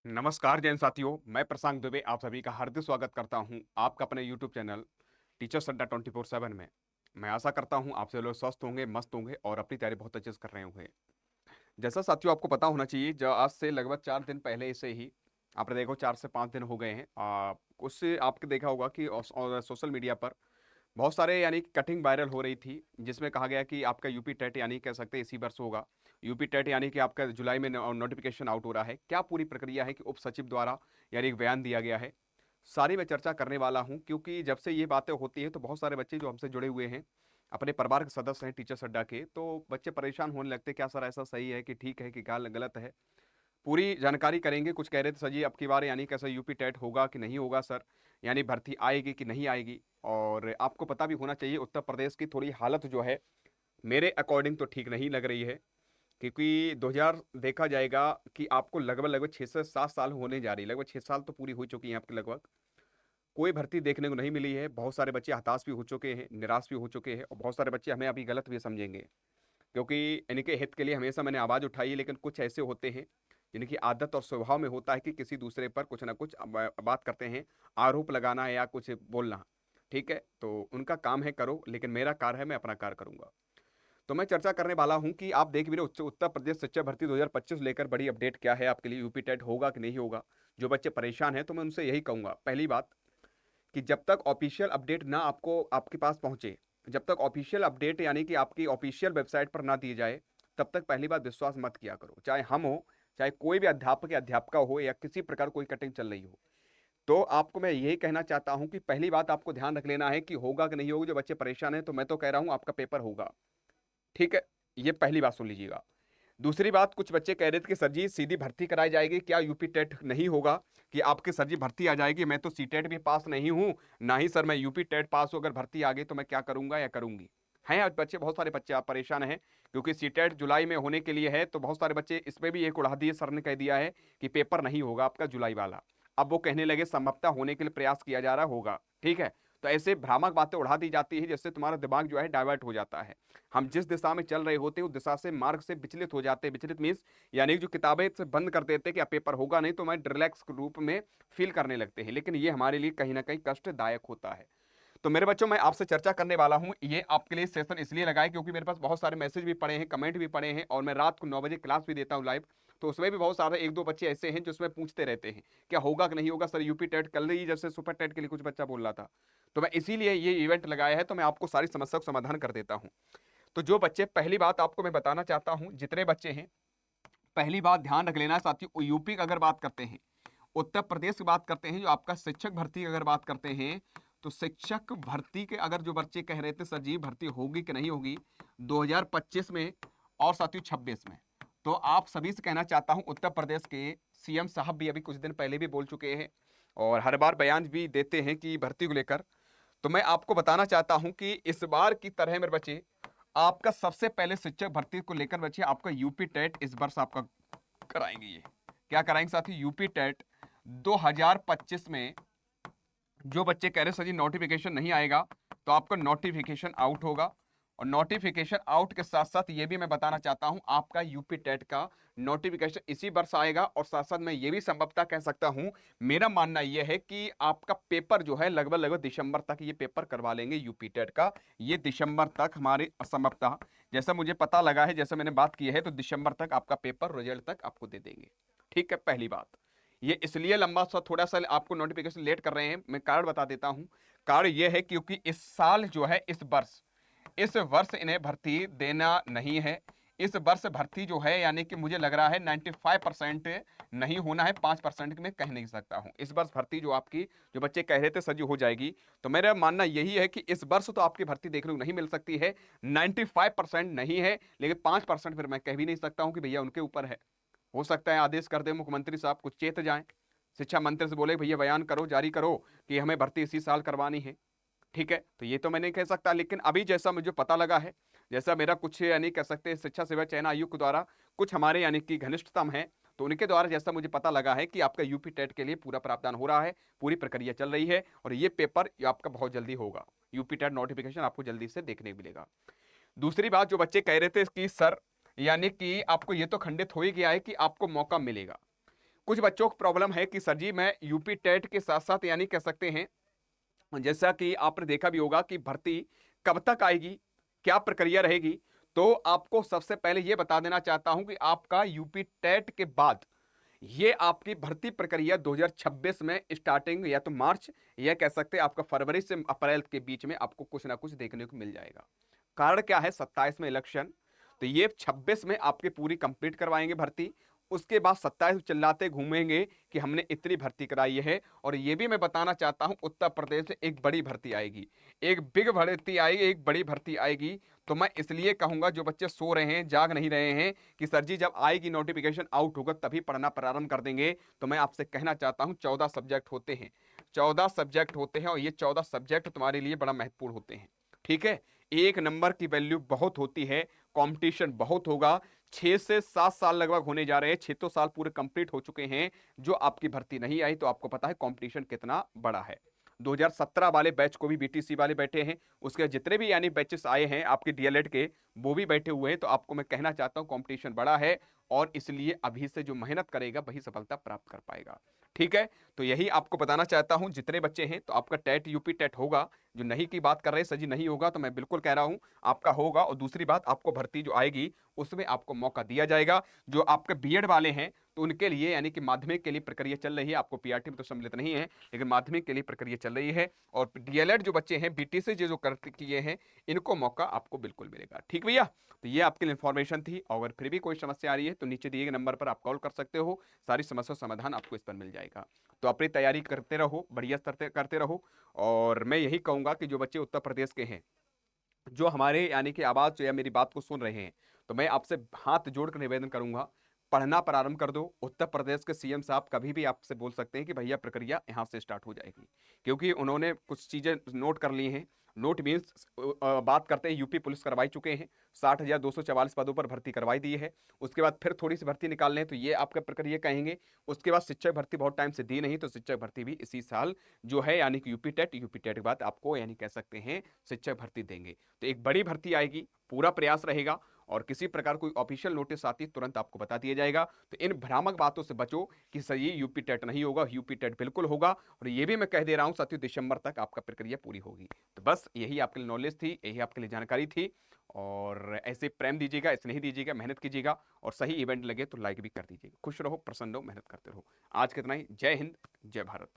नमस्कार जैन साथियों, मैं प्रशांत दुबे आप सभी का हार्दिक स्वागत करता हूं आपका अपने यूट्यूब चैनल टीचर्स अड्डा 24/7 में। मैं आशा करता हूं आप सभी लोग स्वस्थ होंगे, मस्त होंगे और अपनी तैयारी बहुत अच्छे से कर रहे होंगे। जैसा साथियों आपको पता होना चाहिए, जो आज से लगभग 4 दिन पहले से ही आपने देखो 4 से 5 दिन हो गए हैं। उससे आपने देखा होगा कि सोशल मीडिया पर बहुत सारे यानी कि कटिंग वायरल हो रही थी, जिसमें कहा गया कि आपका यूपी टेट यानी कह सकते हैं इसी वर्ष होगा। यूपी टेट यानी कि आपका जुलाई में नोटिफिकेशन आउट हो रहा है। क्या पूरी प्रक्रिया है कि उप सचिव द्वारा यानी एक बयान दिया गया है, सारी मैं चर्चा करने वाला हूं। क्योंकि जब से ये बातें होती हैं तो बहुत सारे बच्चे जो हमसे जुड़े हुए हैं, अपने परिवार के सदस्य हैं टीचर्स अड्डा के, तो बच्चे परेशान होने लगते हैं, क्या सर ऐसा सही है कि ठीक है कि गलत है। पूरी जानकारी करेंगे। कुछ कह रहे थे सर जी अब की बार यानी कैसा यूपी टेट होगा कि नहीं होगा सर, यानी भर्ती आएगी कि नहीं आएगी। और आपको पता भी होना चाहिए उत्तर प्रदेश की थोड़ी हालत जो है मेरे अकॉर्डिंग तो ठीक नहीं लग रही है। क्योंकि 2000 देखा जाएगा कि आपको लगभग लगभग 6 से 7 साल होने जा रही है, लगभग 6 साल तो पूरी हो चुकी है आपकी, लगभग कोई भर्ती देखने को नहीं मिली है। बहुत सारे बच्चे हताश भी हो चुके हैं, निराश भी हो चुके हैं, और बहुत सारे बच्चे हमें अभी गलत भी समझेंगे। क्योंकि इनके हित के लिए हमेशा मैंने आवाज़ उठाई है, लेकिन कुछ ऐसे होते हैं जिनकी आदत और स्वभाव में होता है कि किसी दूसरे पर कुछ ना कुछ बात करते हैं, आरोप लगाना या कुछ बोलना। ठीक है, तो उनका काम है करो, लेकिन मेरा कार्य है मैं अपना कार्य करूंगा। तो मैं चर्चा करने वाला हूं कि आप देख भी रहे हो उत्तर प्रदेश शिक्षक भर्ती 2025 लेकर बड़ी अपडेट क्या है आपके लिए, यूपी टेट होगा कि नहीं होगा। जो बच्चे परेशान हैं तो मैं उनसे यही कहूंगा, पहली बात कि जब तक ऑफिशियल अपडेट ना आपको आपके पास पहुंचे, जब तक ऑफिशियल अपडेट यानी कि आपकी ऑफिशियल वेबसाइट पर ना दी जाए, तब तक पहली बात विश्वास मत किया करो। चाहे हम हो, चाहे कोई भी अध्यापक या अध्यापिका हो, या किसी प्रकार कोई कटिंग चल रही हो, तो आपको मैं यही कहना चाहता हूं कि पहली बात आपको ध्यान रख लेना है कि होगा कि नहीं होगा। जो बच्चे परेशान हैं तो मैं तो कह रहा हूं आपका पेपर होगा। ठीक है, ये पहली बात सुन लीजिएगा। दूसरी बात, कुछ बच्चे कह रहे थे कि सर जी सीधी भर्ती कराई जाएगी, क्या यूपी टेट नहीं होगा कि आपके सर जी भर्ती आ जाएगी। मैं तो सी टेट भी पास नहीं हूँ, ना ही सर मैं यूपी टेट पास हो, अगर भर्ती आ गई तो मैं क्या करूंगा या करूंगी। हैं आज बच्चे, बहुत सारे बच्चे आप परेशान हैं क्योंकि सी टेट जुलाई में होने के लिए है, तो बहुत सारे बच्चे इसमें भी एक उड़ा दिए, सर ने कह दिया है कि पेपर नहीं होगा आपका जुलाई वाला। अब वो कहने लगे संभवतः होने के लिए प्रयास किया जा रहा होगा। ठीक है, तो ऐसे भ्रामक बातें उड़ा दी जाती है, जिससे तुम्हारा दिमाग जो है डाइवर्ट हो जाता है। हम जिस दिशा में चल रहे होते हैं उस दिशा से मार्ग से विचलित हो जाते हैं। विचलित मीन्स यानी जो किताबें से बंद कर देते हैं कि अब पेपर होगा नहीं, तो हमें रिलैक्स रूप में फील करने लगते हैं, लेकिन ये हमारे लिए कहीं ना कहीं कष्टदायक होता है। तो मेरे बच्चों, मैं आपसे चर्चा करने वाला हूं। ये आपके लिए सेशन इसलिए लगाए क्योंकि मेरे पास बहुत सारे मैसेज भी पड़े हैं, कमेंट भी पड़े हैं, और मैं रात को 9 बजे क्लास भी देता हूं लाइव। तो उसमें भी बहुत सारे एक दो बच्चे ऐसे हैं जो उसमें पूछते रहते हैं क्या होगा कि नहीं होगा सर यूपी टेट। कल ही जैसे सुपर टेट के लिए कुछ बच्चा बोल रहा था, तो मैं इसीलिए ये इवेंट लगाया है, तो मैं आपको सारी समस्या का समाधान कर देता हूँ। तो जो बच्चे, पहली बात आपको मैं बताना चाहता हूं, जितने बच्चे हैं, पहली बात ध्यान रख लेना साथियों, यूपी की अगर बात करते हैं, उत्तर प्रदेश की बात करते हैं, जो आपका शिक्षक भर्ती की अगर बात करते हैं, तो शिक्षक भर्ती के अगर जो बच्चे कह रहे थे सर जी भर्ती होगी कि नहीं होगी 2025 में और साथियों 26 में, तो आप सभी से कहना चाहता हूं, उत्तर प्रदेश के सीएम साहब भी अभी कुछ दिन पहले भी बोल चुके हैं और हर बार बयान भी देते हैं कि भर्ती को लेकर। तो मैं आपको बताना चाहता हूं कि इस बार की तरह मेरे बच्चे, आपका सबसे पहले शिक्षक भर्ती को लेकर बच्चे आपका यूपी टेट इस वर्ष आपका कराएंगे। ये क्या कराएंगे साथी, यूपी टेट 2025 में। जो बच्चे कह रहे सर जी नोटिफिकेशन नहीं आएगा, तो आपका नोटिफिकेशन आउट होगा। और नोटिफिकेशन आउट के साथ साथ ये भी मैं बताना चाहता हूं, आपका यूपी टेट का नोटिफिकेशन इसी वर्ष आएगा। और साथ साथ मैं ये भी संभवतः कह सकता हूं, मेरा मानना यह है कि आपका पेपर जो है लगभग लगभग दिसंबर तक ये पेपर करवा लेंगे यूपी टेट का। ये दिसंबर तक हमारी संभवतः, जैसा मुझे पता लगा है, जैसे मैंने बात की है, तो दिसंबर तक आपका पेपर रिजल्ट तक आपको दे देंगे। ठीक है, पहली बात। ये इसलिए लंबा सा थोड़ा सा आपको नोटिफिकेशन लेट कर रहे हैं, मैं कारण बता देता हूं। कारण यह है क्योंकि इस साल जो है, इस वर्ष इन्हें भर्ती देना नहीं है। इस वर्ष भर्ती जो है यानी कि मुझे लग रहा है 95% नहीं होना है, 5% में कह नहीं सकता हूं। इस वर्ष भर्ती जो आपकी, जो बच्चे कह रहे थे सर जी हो जाएगी, तो मेरा मानना यही है कि इस वर्ष तो आपकी भर्ती देखने को नहीं मिल सकती है। 95% नहीं है, लेकिन 5% फिर मैं कह भी नहीं सकता हूं कि भैया उनके ऊपर है। हो सकता है आदेश कर दे मुख्यमंत्री साहब, कुछ चेत जाएं, शिक्षा मंत्री से बोले भैया बयान करो, जारी करो कि हमें भर्ती इसी साल करवानी है। ठीक है, तो ये तो मैं नहीं कह सकता, लेकिन अभी जैसा मुझे पता लगा है, जैसा मेरा कुछ यानी कह सकते हैं शिक्षा सेवा चयन आयोग के द्वारा कुछ हमारे यानी कि घनिष्ठतम है, तो उनके द्वारा जैसा मुझे पता लगा है कि आपका यूपी टेट के लिए पूरा प्रावधान हो रहा है, पूरी प्रक्रिया चल रही है, और ये पेपर आपका बहुत जल्दी होगा। यूपी टेट नोटिफिकेशन आपको जल्दी से देखने को मिलेगा। दूसरी बात, जो बच्चे कह रहे थे कि सर यानी कि आपको ये तो खंडित हो ही गया है कि आपको मौका मिलेगा, कुछ बच्चों को प्रॉब्लम है कि सर जी मैं यूपी टेट के साथ-साथ यानी कह सकते हैं, जैसा कि आपने देखा भी होगा कि भर्ती कब तक आएगी, क्या प्रक्रिया रहेगी? तो आपको सबसे पहले ये बता देना चाहता हूं कि आपका यूपी टेट के बाद ये आपकी भर्ती प्रक्रिया 2026 में स्टार्टिंग या तो मार्च या कह सकते हैं आपका फरवरी से अप्रैल के बीच में आपको कुछ ना कुछ देखने को मिल जाएगा। कारण क्या है, 27 में इलेक्शन, तो ये 26 में आपकी पूरी कंप्लीट करवाएंगे भर्ती। उसके बाद 27 चिल्लाते घूमेंगे कि हमने इतनी भर्ती कराई है। और ये भी मैं बताना चाहता हूं, उत्तर प्रदेश में एक बड़ी भर्ती आएगी, एक बिग भर्ती आएगी, एक बड़ी भर्ती आएगी। तो मैं इसलिए कहूंगा जो बच्चे सो रहे हैं, जाग नहीं रहे हैं कि सर जी जब आएगी नोटिफिकेशन आउट होगा तभी पढ़ना प्रारंभ कर देंगे, तो मैं आपसे कहना चाहता हूं 14 सब्जेक्ट होते हैं, 14 सब्जेक्ट होते हैं और ये 14 सब्जेक्ट तुम्हारे लिए बड़ा महत्वपूर्ण होते हैं। ठीक है, एक नंबर की वैल्यू बहुत होती है, कंपटीशन बहुत होगा। 6 से 7 साल लगभग होने जा रहे हैं, 6 तो साल पूरे कंप्लीट हो चुके हैं जो आपकी भर्ती नहीं आई, तो आपको पता है कंपटीशन कितना बड़ा है। 2017 वाले बैच को भी बीटीसी वाले बैठे हैं, उसके जितने भी यानी बैचेस आए हैं आपके डीएलएड के वो भी बैठे हुए हैं। तो आपको मैं कहना चाहता हूं कंपटीशन बड़ा है और इसलिए अभी से जो मेहनत करेगा वही सफलता प्राप्त कर पाएगा। ठीक है, तो यही आपको बताना चाहता हूं। जितने बच्चे हैं तो आपका टेट यूपी टेट होगा, जो नहीं की बात कर रहे सजी नहीं होगा, तो मैं बिल्कुल कह रहा हूं आपका होगा। और दूसरी बात, आपको भर्ती जो आएगी उसमें आपको मौका दिया जाएगा। जो आपके बीएड वाले हैं तो उनके लिए यानी कि माध्यमिक के लिए प्रक्रिया चल रही है, आपको पीआरटी में तो सम्मिलित नहीं है लेकिन माध्यमिक के लिए प्रक्रिया चल रही है। और डीएलएड जो बच्चे हैं बीटीसी जो कर किए हैं इनको मौका आपको बिल्कुल मिलेगा। ठीक भैया, तो ये आपके लिए इन्फॉर्मेशन थी। अगर फिर भी कोई समस्या आ रही है तो नीचे दिए गए नंबर पर आप कॉल कर सकते हो, सारी समस्या समाधान आपको इस पर मिल जाएगा। तो अपनी तैयारी करते रहो, बढ़िया करते रहो। और मैं यही कहूंगा कि जो बच्चे उत्तर प्रदेश के हैं, जो हमारे यानी कि आवाज या मेरी बात को सुन रहे हैं, तो मैं आपसे हाथ जोड़कर निवेदन करूंगा, पढ़ना प्रारंभ कर दो। उत्तर प्रदेश के सीएम साहब कभी भी आपसे बोल सकते हैं कि भैया प्रक्रिया यहां से स्टार्ट हो जाएगी, क्योंकि उन्होंने कुछ चीजें नोट कर ली हैं। नोट मीन्स बात करते हैं, यूपी पुलिस करवाई चुके हैं, 60,244 पदों पर भर्ती करवाई दी है। उसके बाद फिर थोड़ी सी भर्ती निकालने हैं तो ये आपका प्रक्रिया कहेंगे। उसके बाद शिक्षक भर्ती बहुत टाइम से दी नहीं, तो शिक्षक भर्ती भी इसी साल जो है यानी कि यूपी टेट के बाद आपको यानी कह सकते हैं शिक्षक भर्ती देंगे। तो एक बड़ी भर्ती आएगी, पूरा प्रयास रहेगा और किसी प्रकार कोई ऑफिशियल नोटिस आती तुरंत आपको बता दिया जाएगा। तो इन भ्रामक बातों से बचो कि सही यूपी टेट नहीं होगा, यूपी टेट बिल्कुल होगा। और ये भी मैं कह दे रहा हूं 27 दिसंबर तक आपका प्रक्रिया पूरी होगी। तो बस यही आपके लिए नॉलेज थी, यही आपके लिए जानकारी थी। और ऐसे प्रेम दीजिएगा, स्नेह दीजिएगा, मेहनत कीजिएगा और सही इवेंट लगे तो लाइक भी कर दीजिएगा। खुश रहो, प्रसन्न रहो, मेहनत करते रहो। आज कितना ही, जय हिंद, जय भारत।